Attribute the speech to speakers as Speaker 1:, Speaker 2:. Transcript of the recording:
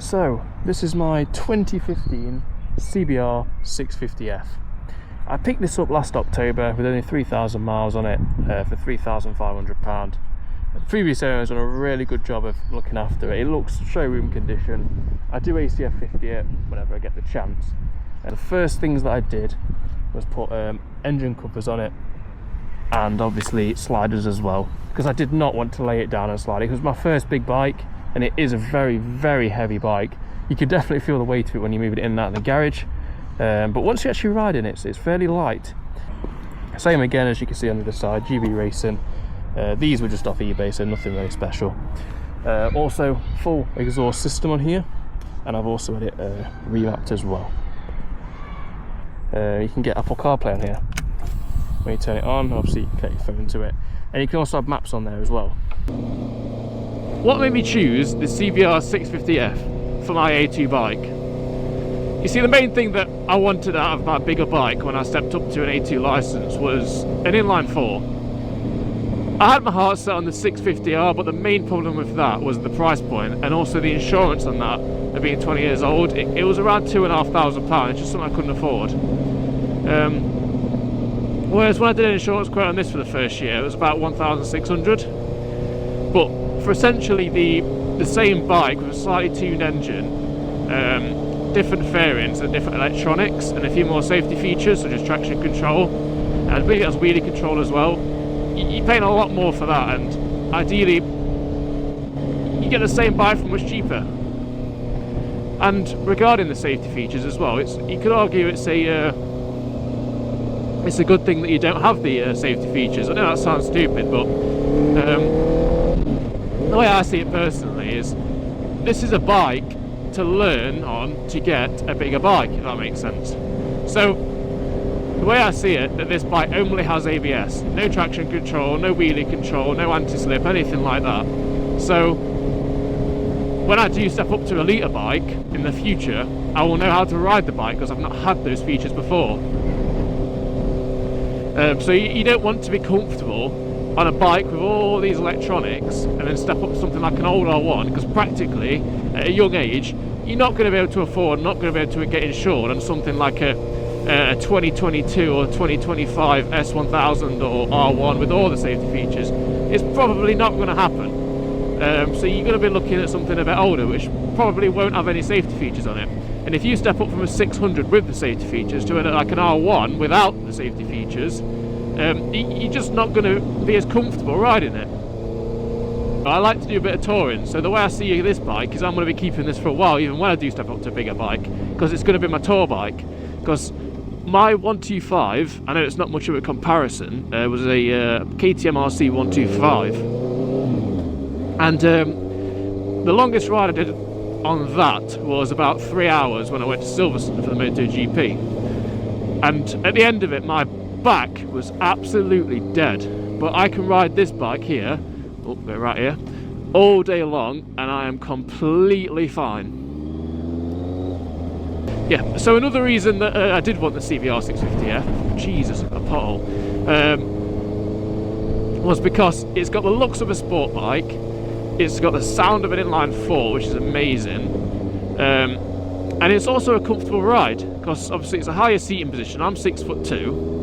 Speaker 1: So this is my 2015 CBR650F. I picked this up last October with only 3,000 miles on it for £3,500. The previous owner has done a really good job of looking after it. It looks showroom condition. I do ACF 50 it whenever I get the chance. And the first things that I did was put engine covers on it, and obviously sliders as well, because I did not want to lay it down and slide it. It was my first big bike, and it is a very, very heavy bike. You can definitely feel the weight of it when you move it in and out of the garage. But once you actually ride in it, it's fairly light. Same again, as you can see on the other side, GB Racing. These were just off eBay, so nothing very special. Also, full exhaust system on here, and I've also had it remapped as well. You can get Apple CarPlay on here. When you turn it on, obviously you can get your phone to it. And you can also have maps on there as well. What made me choose the CBR650F for my A2 bike? You see, the main thing that I wanted out of my bigger bike when I stepped up to an A2 license was an inline 4. I had my heart set on the 650R, but the main problem with that was the price point, and also the insurance on that, of being 20 years old. It was around £2,500, it's just something I couldn't afford. Whereas when I did an insurance quote on this for the first year, it was about 1,600. But for essentially the same bike with a slightly tuned engine, different fairings and different electronics, and a few more safety features such as traction control, and I believe it has wheelie control as well. You're paying a lot more for that, and ideally you get the same bike for much cheaper. And regarding the safety features as well, you could argue it's a good thing that you don't have the safety features. I know that sounds stupid, but the way I see it personally is this is a bike to learn on to get a bigger bike, if that makes sense. So the way I see it, that this bike only has ABS, no traction control, no wheelie control, no anti-slip, anything like that. So when I do step up to a litre bike in the future, I will know how to ride the bike because I've not had those features before. So you don't want to be comfortable on a bike with all these electronics and then step up to something like an old R1, because practically at a young age you're not going to be able to afford, not going to be able to get insured on something like a 2022 or 2025 S1000 or R1 with all the safety features. It's probably not going to happen. So you're going to be looking at something a bit older, which probably won't have any safety features on it. And if you step up from a 600 with the safety features to like an R1 without the safety features, you're just not going to be as comfortable riding it. I like to do a bit of touring, so the way I see this bike is I'm going to be keeping this for a while, even when I do step up to a bigger bike, because it's going to be my tour bike. Because my 125, I know it's not much of a comparison, was a KTM RC 125, and the longest ride I did on that was about 3 hours when I went to Silverstone for the MotoGP. And at the end of it, my back was absolutely dead, but I can ride this bike here, go right here, all day long, and I am completely fine. Yeah, so another reason that I did want the CBR650F, Jesus, a pothole, was because it's got the looks of a sport bike, it's got the sound of an inline 4, which is amazing, and it's also a comfortable ride, because obviously it's a higher seating position. I'm 6'2",